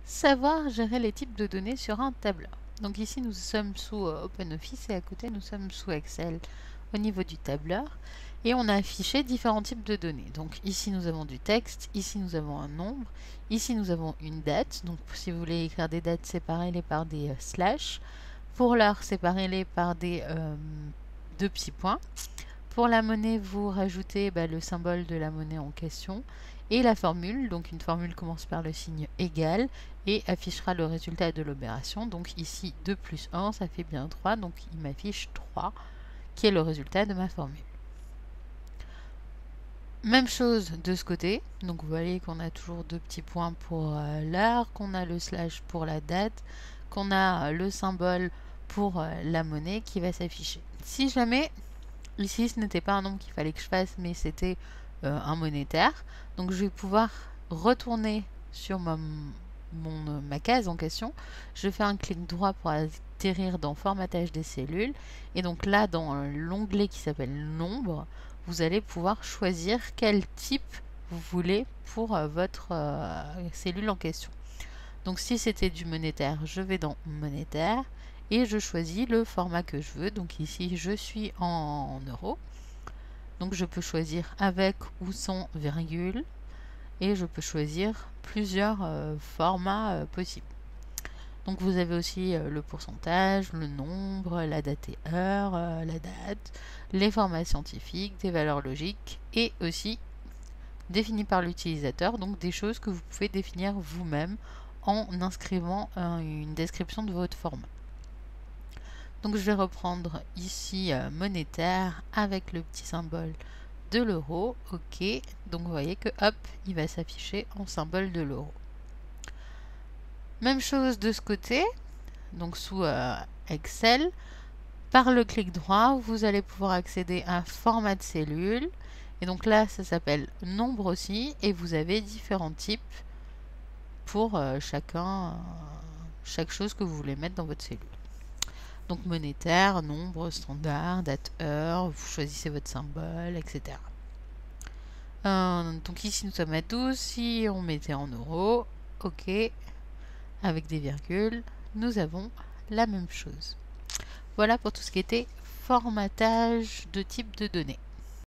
Savoir gérer les types de données sur un tableur. Donc ici nous sommes sous OpenOffice et à côté nous sommes sous Excel au niveau du tableur et on a affiché différents types de données. Donc ici nous avons du texte, ici nous avons un nombre, ici nous avons une date. Donc si vous voulez écrire des dates, séparez-les par des slash. Pour l'heure, séparez-les par des deux petits points. Pour la monnaie, vous rajoutez le symbole de la monnaie en question et la formule. Donc une formule commence par le signe égal et affichera le résultat de l'opération. Donc ici 2 plus 1, ça fait bien 3. Donc il m'affiche 3, qui est le résultat de ma formule. Même chose de ce côté. Donc vous voyez qu'on a toujours deux petits points pour l'heure, qu'on a le slash pour la date, qu'on a le symbole pour la monnaie qui va s'afficher. Si jamais ici, ce n'était pas un nombre qu'il fallait que je fasse, mais c'était un monétaire. Donc, je vais pouvoir retourner sur ma case en question. Je fais un clic droit pour atterrir dans Formatage des cellules. Et donc là, dans l'onglet qui s'appelle Nombre, vous allez pouvoir choisir quel type vous voulez pour votre cellule en question. Donc, si c'était du monétaire, je vais dans Monétaire et je choisis le format que je veux. Donc ici, je suis en euros. Donc je peux choisir avec ou sans virgule et je peux choisir plusieurs formats possibles. Donc vous avez aussi le pourcentage, le nombre, la date et heure, la date, les formats scientifiques, des valeurs logiques et aussi définies par l'utilisateur, donc des choses que vous pouvez définir vous-même en inscrivant une description de votre format. Donc je vais reprendre ici monétaire avec le petit symbole de l'euro. OK. Donc vous voyez que hop, il va s'afficher en symbole de l'euro. Même chose de ce côté. Donc sous Excel, par le clic droit, vous allez pouvoir accéder à un format de cellule. Et donc là, ça s'appelle nombre aussi. Et vous avez différents types pour chaque chose que vous voulez mettre dans votre cellule. Donc monétaire, nombre, standard, date, heure, vous choisissez votre symbole, etc. Donc ici nous sommes à 12, si on mettait en euros, OK, avec des virgules, nous avons la même chose. Voilà pour tout ce qui était formatage de type de données.